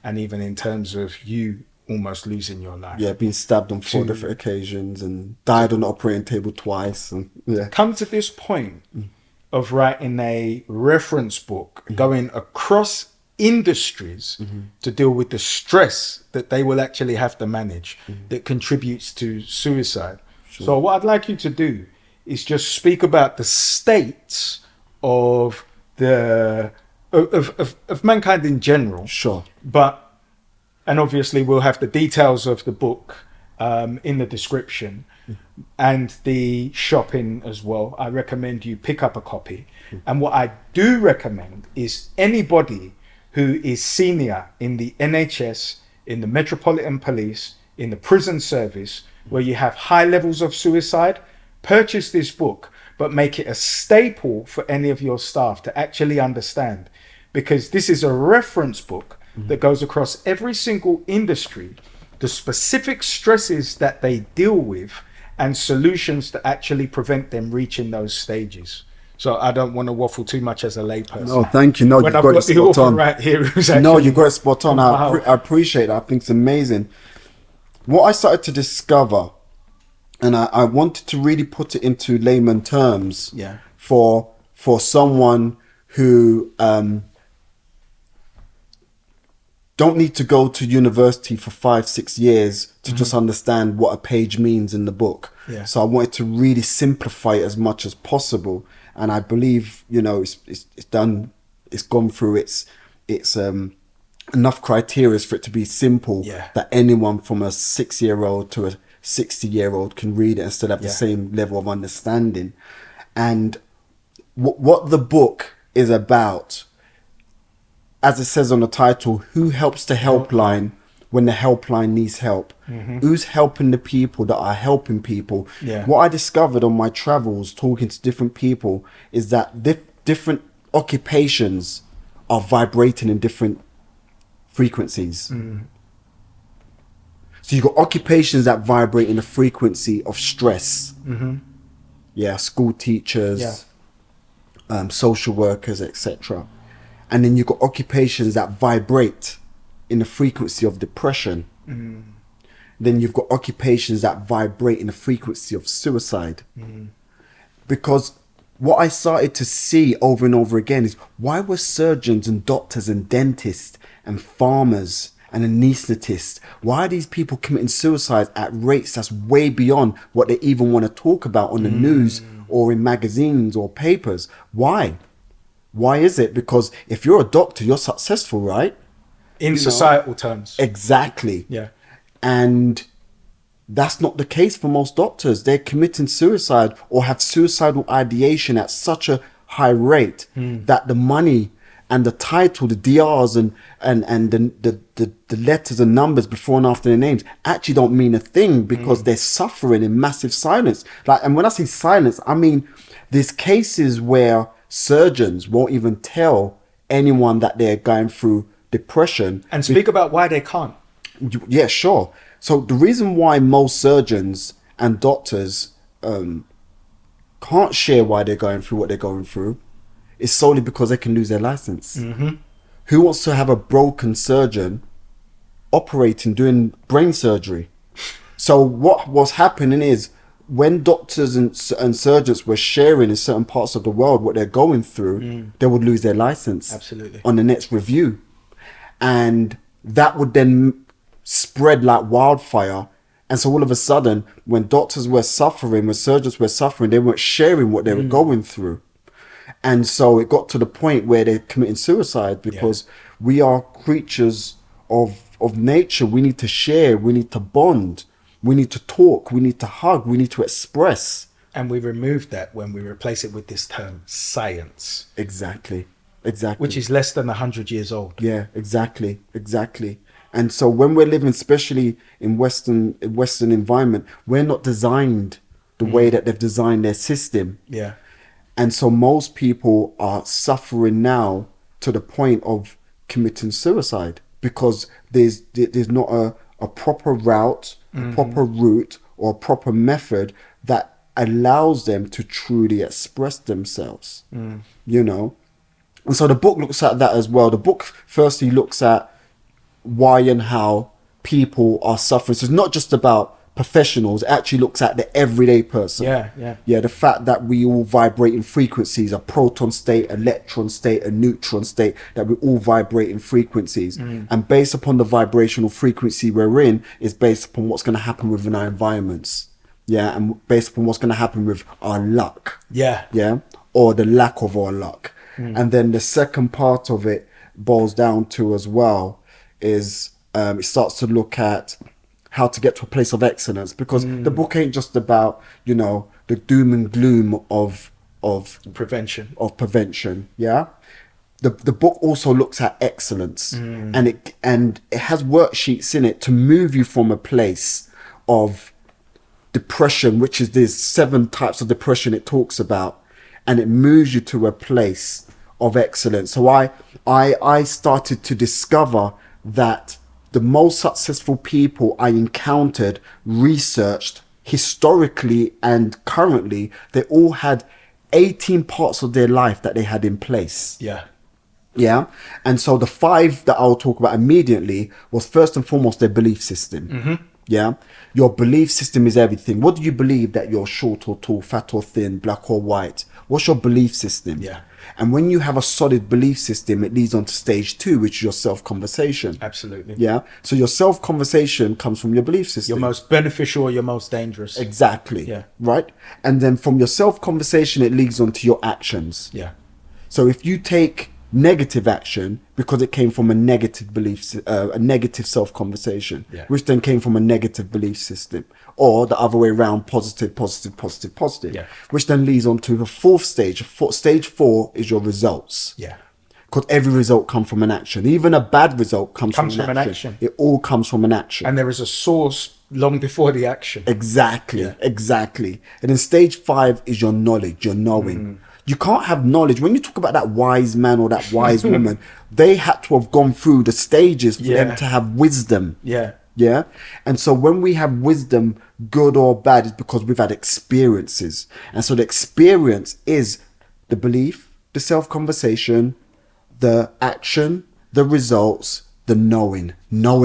and even in terms of you almost losing your life. Yeah, being stabbed on 4 different occasions and died on the operating table twice. And come to this point of writing a reference book, going across industries to deal with the stress that they will actually have to manage that contributes to suicide. So what I'd like you to do is just speak about the states of of mankind in general. And obviously we'll have the details of the book in the description, and the shopping as well. I recommend you pick up a copy. And what I do recommend is anybody who is senior in the NHS, in the Metropolitan Police, in the prison service, where you have high levels of suicide, purchase this book, but make it a staple for any of your staff to actually understand, because this is a reference book that goes across every single industry, the specific stresses that they deal with, and solutions to actually prevent them reaching those stages. So I don't want to waffle too much as a layperson. No, thank you. No, when you've I've got it spot on. Right here, no, you got it spot on. I appreciate that. I think it's amazing. What I started to discover, and I wanted to really put it into layman terms, for someone who don't need to go to university for 5-6 years to just understand what a page means in the book. So I wanted to really simplify it as much as possible, and I believe, you know, it's done. It's gone through its enough criteria for it to be simple, that anyone from a 6-year-old to a 60-year-old can read it and still have the same level of understanding. And what the book is about, as it says on the title, who helps the helpline when the helpline needs help? Who's helping the people that are helping people? What I discovered on my travels, talking to different people, is that different occupations are vibrating in different frequencies. So you've got occupations that vibrate in the frequency of stress. School teachers, social workers, etc. And then you've got occupations that vibrate in the frequency of depression. Then you've got occupations that vibrate in the frequency of suicide. Because what I started to see over and over again is, why were surgeons and doctors and dentists and farmers and anaesthetists, why are these people committing suicide at rates that's way beyond what they even want to talk about on the news or in magazines or papers? Why? Why is it? Because if you're a doctor, you're successful, right? In societal terms. Exactly. And That's not the case for most doctors. They're committing suicide or have suicidal ideation at such a high rate that the money and the title, the DRs and the letters and numbers before and after their names actually don't mean a thing, because they're suffering in massive silence. Like, and when I say silence, I mean there's cases where surgeons won't even tell anyone that they're going through depression. And speak about why they can't. Yeah, sure. So the reason why most surgeons and doctors can't share why they're going through what they're going through is solely because they can lose their license. Who wants to have a broken surgeon operating, doing brain surgery? So what was happening is, when doctors and surgeons were sharing in certain parts of the world what they're going through, they would lose their license. Absolutely. On the next review. And that would then spread like wildfire. And so all of a sudden, when doctors were suffering, when surgeons were suffering, they weren't sharing what they were going through. And so it got to the point where they're committing suicide, because we are creatures of nature. We need to share, we need to bond, we need to talk, we need to hug, we need to express. And we removed that when we replace it with this term, science. Exactly. Which is less than 100 years old. Yeah, exactly. And so when we're living, especially in Western environment, we're not designed the way that they've designed their system. Yeah. And so most people are suffering now to the point of committing suicide, because there's not a proper route, a proper route, or a proper method that allows them to truly express themselves, you know? And so the book looks at that as well. The book firstly looks at why and how people are suffering. So it's not just about professionals. It actually looks at the everyday person. Yeah, the fact that we all vibrate in frequencies, a proton state, electron state, a neutron state, that we all vibrate in frequencies. And based upon the vibrational frequency we're in, is based upon what's going to happen within our environments. Yeah, and based upon what's going to happen with our luck. Yeah, or the lack of our luck. And then the second part of it boils down to as well is it starts to look at how to get to a place of excellence, because the book ain't just about, you know, the doom and gloom of prevention. Yeah, the book also looks at excellence, and it has worksheets in it to move you from a place of depression, which is there's 7 types of depression it talks about, and it moves you to a place of excellence. So I started to discover that the most successful people I encountered, researched historically and currently, they all had 18 parts of their life that they had in place. Yeah. And so the 5 that I'll talk about immediately was first and foremost their belief system. Yeah. Your belief system is everything. What do you believe, that you're short or tall, fat or thin, black or white? What's your belief system? Yeah. And when you have a solid belief system, it leads on to stage 2, which is your self-conversation. Absolutely. Yeah. So your self-conversation comes from your belief system. Your most beneficial or your most dangerous. Exactly. Yeah. Right. And then from your self-conversation, it leads on to your actions. Yeah. So if you take negative action because it came from a negative belief, a negative self-conversation, which then came from a negative belief system, or the other way around, positive, which then leads on to the 4th stage. Stage 4 is your results. Because every result comes from an action. Even a bad result comes from an action. It all comes from an action. And there is a source long before the action. Exactly. And then stage 5 is your knowledge, your knowing. You can't have knowledge. When you talk about that wise man or that wise woman, they had to have gone through the stages for them to have wisdom. Yeah. And so when we have wisdom, good or bad, it's because we've had experiences. And so the experience is the belief, the self-conversation, the action, the results, the knowing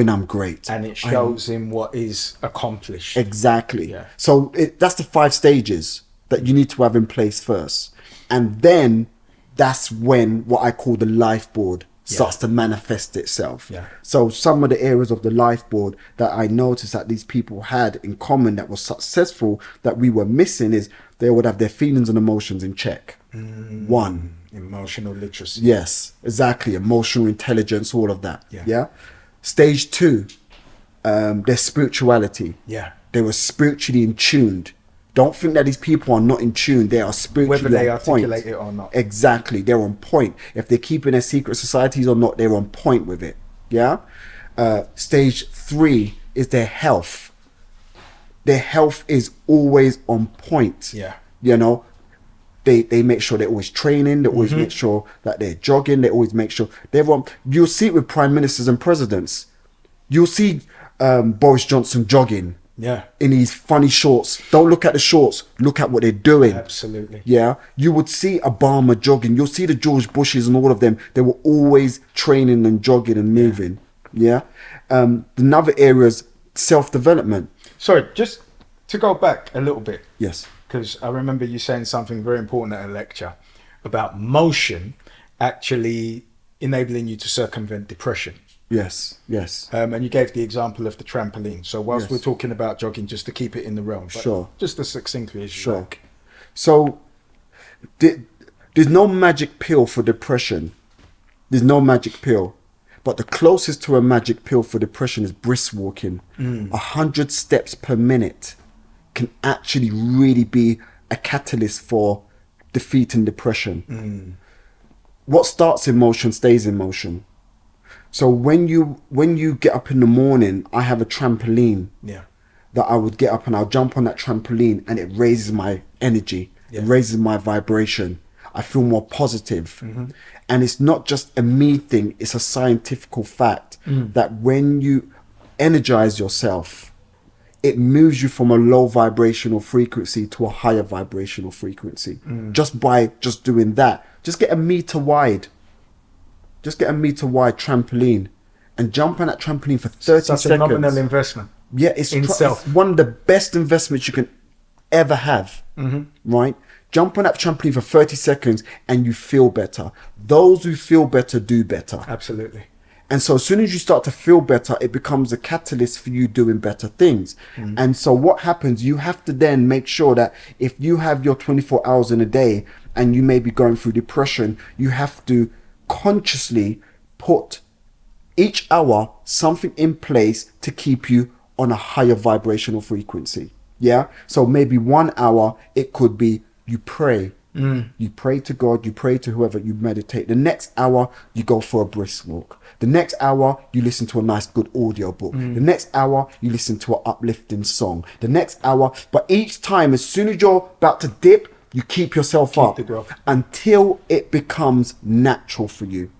I'm great. And it shows in what is accomplished. Exactly. So that's the 5 stages that you need to have in place first. And then that's when what I call the life board starts to manifest itself. So some of the areas of the life board that I noticed that these people had in common that was successful that we were missing is they would have their feelings and emotions in check. 1. Emotional literacy. Yes, exactly. Emotional intelligence, all of that. Stage 2, their spirituality. They were spiritually in tuned. Don't think that these people are not in tune. They are spiritually Whether they on point. articulate it or not. Exactly. They're on point. If they're keeping their secret societies or not, they're on point with it. Yeah. Stage 3 is their health. Their health is always on point. Yeah. You know, they make sure they're always training. They always make sure that they're jogging. They always make sure they're on. You'll see it with prime ministers and presidents. You'll see Boris Johnson jogging. Yeah. In these funny shorts. Don't look at the shorts. Look at what they're doing. Absolutely. Yeah. You would see Obama jogging. You'll see the George Bushes and all of them. They were always training and jogging and moving. Yeah. Another area is self-development. Sorry, just to go back a little bit. Yes. Because I remember you saying something very important at a lecture about motion actually enabling you to circumvent depression. Yes, yes. And you gave the example of the trampoline. So whilst Yes. we're talking about jogging, just to keep it in the realm, but Sure. just as succinctly as you Sure. like. So there's no magic pill for depression. There's no magic pill. But the closest to a magic pill for depression is brisk walking. 100 steps per minute can actually really be a catalyst for defeating depression. What starts in motion stays in motion. So when you get up in the morning, I have a trampoline Yeah. that I would get up and I'll jump on that trampoline and it raises my energy. Yeah. It raises my vibration. I feel more positive. And it's not just a me thing, it's a scientific fact that when you energize yourself, it moves you from a low vibrational frequency to a higher vibrational frequency. Just by just doing that. Just get a meter wide trampoline and jump on that trampoline for 30 Such seconds. a nominal investment. Yeah, it's in self. it's one of the best investments you can ever have. Right? Jump on that trampoline for 30 seconds and you feel better. Those who feel better do better. Absolutely. And so as soon as you start to feel better, it becomes a catalyst for you doing better things. And so what happens, you have to then make sure that if you have your 24 hours in a day and you may be going through depression, you have to consciously put each hour something in place to keep you on a higher vibrational frequency. Yeah. So maybe 1 hour, it could be you pray. You pray to God, you pray to whoever, you meditate. The next hour, you go for a brisk walk. The next hour, you listen to a nice, good audio book. The next hour, you listen to an uplifting song. The next hour, but each time, as soon as you're about to dip, you keep yourself up the growth. until it becomes natural for you.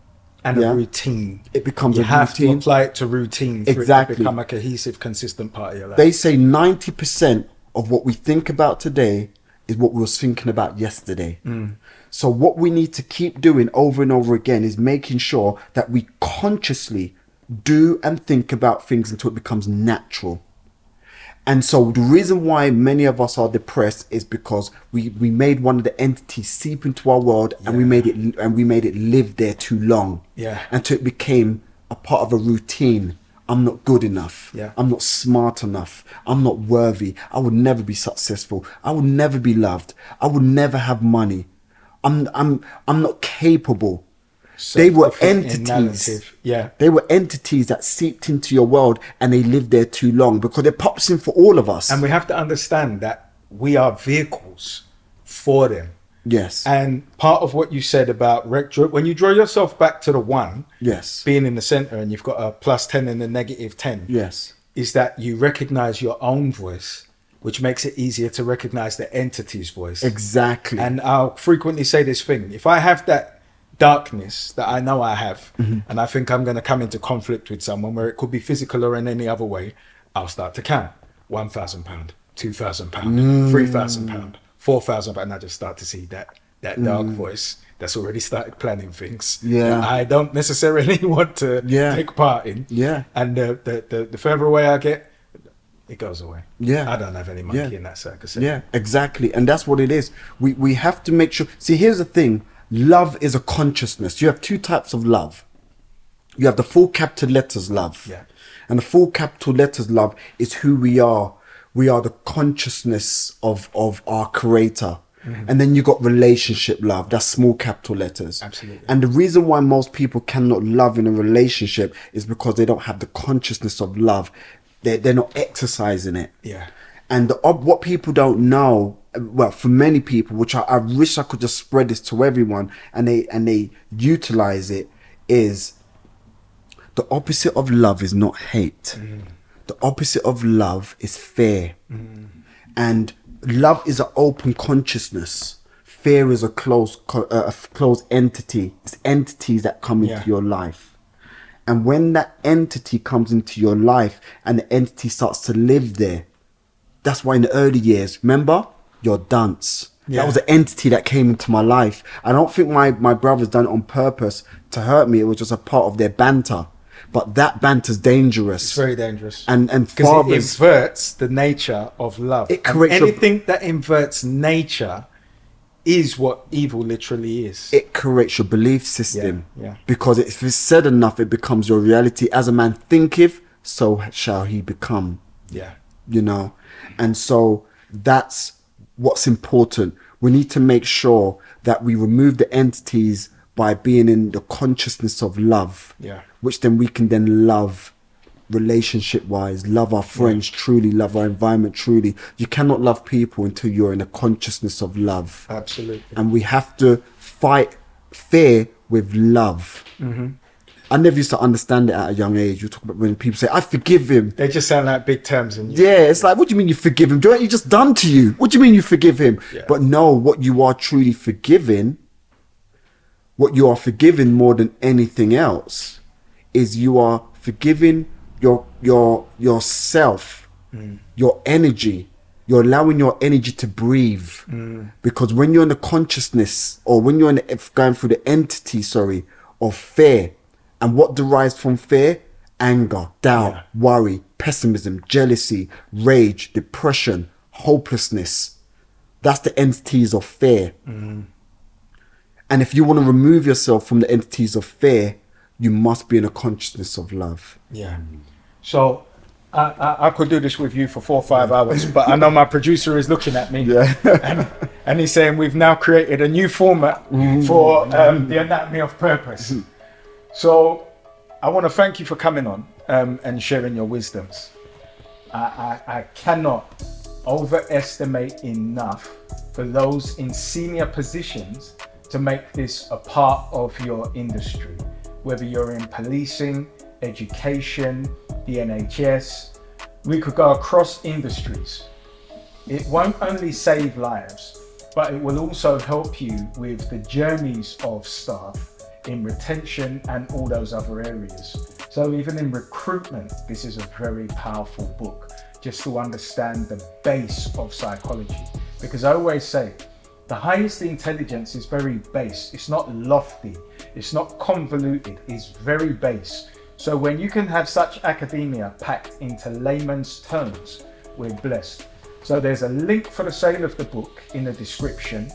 And a routine. It becomes you a have routine. to apply it to routine for it Exactly. to become a cohesive, consistent part of your life. They say 90% of what we think about today is what we was thinking about yesterday. So what we need to keep doing over and over again is making sure that we consciously do and think about things until it becomes natural. And so the reason why many of us are depressed is because we made one of the entities seep into our world and we made it live there too long. Yeah. Until it became a part of a routine. I'm not good enough. Yeah. I'm not smart enough. I'm not worthy. I would never be successful. I would never be loved. I would never have money. I'm not capable. They were Self-defeating entities. narrative. Yeah. They were entities that seeped into your world and they lived there too long because it pops in for all of us. And we have to understand that we are vehicles for them. Yes. And part of what you said about when you draw yourself back to the one, Yes. being in the center and you've got a plus 10 and a negative 10, Yes. is that you recognize your own voice, which makes it easier to recognize the entity's voice. Exactly. And I'll frequently say this thing: if I have that darkness that I know I have, and I think I'm going to come into conflict with someone, where it could be physical or in any other way, I'll start to count £1,000, £2,000, £3,000, £4,000, and I just start to see that dark voice that's already started planning things Yeah. that I don't necessarily want to take part in. Yeah. And the further away I get, it goes away. Yeah. I don't have any monkey in that circus. Yeah, exactly. And that's what it is. We have to make sure. See, here's the thing. Love is a consciousness. You have two types of love. You have the full capital letters love. Yeah. And the full capital letters love is who we are. We are the consciousness of our creator. And then you got relationship love. That's small capital letters. Absolutely. And the reason why most people cannot love in a relationship is because they don't have the consciousness of love. They're not exercising it. Yeah. And what people don't know, well, for many people, which I wish I could just spread this to everyone, and they utilize it, is the opposite of love is not hate. The opposite of love is fear. And love is an open consciousness. Fear is a closed entity. It's entities that come into your life. And when that entity comes into your life and the entity starts to live there, that's why in the early years, remember, your dance. That was an entity that came into my life. I don't think my brothers done it on purpose to hurt me. It was just a part of their banter. But that banter's dangerous. It's very dangerous. And because it inverts the nature of love. It corrects anything that inverts nature is what evil literally is. It corrects your belief system. Yeah. Because if it's said enough, it becomes your reality. As a man thinketh, so shall he become. Yeah. You know? And so that's what's important. We need to make sure that we remove the entities by being in the consciousness of love. Yeah. Which then we can then love relationship wise, love our friends truly, love our environment truly. You cannot love people until you're in a consciousness of love. Absolutely. And we have to fight fear with love. I never used to understand it at a young age. You talk about when people say, I forgive him. They just sound like big terms. Yeah, it's like, what do you mean you forgive him? Do you know what he just done to you? What do you mean you forgive him? But no, what you are truly forgiving, what you are forgiving more than anything else, is you are forgiving yourself, your energy. You're allowing your energy to breathe. Because when you're in the consciousness, or when you're going through the entity, of fear, and what derives from fear? Anger, doubt, worry, pessimism, jealousy, rage, depression, hopelessness. That's the entities of fear. And if you want to remove yourself from the entities of fear, you must be in a consciousness of love. Yeah. So I could do this with you for 4 or 5 hours, but I know my producer is looking at me. And he's saying we've now created a new format for the Anatomy of Purpose. So I want to thank you for coming on and sharing your wisdoms. I cannot overestimate enough for those in senior positions to make this a part of your industry, whether you're in policing, education, the NHS. We could go across industries. It won't only save lives, but it will also help you with the journeys of staff in retention and all those other areas. So even in recruitment, this is a very powerful book, just to understand the base of psychology. Because I always say, the highest intelligence is very base. It's not lofty. It's not convoluted. It's very base. So when you can have such academia packed into layman's terms, we're blessed. So there's a link for the sale of the book in the description.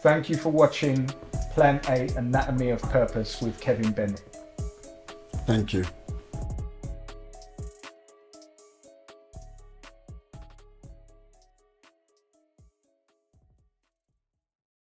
Thank you for watching Plan A, Anatomy of Purpose with Kevin Bennett. Thank you.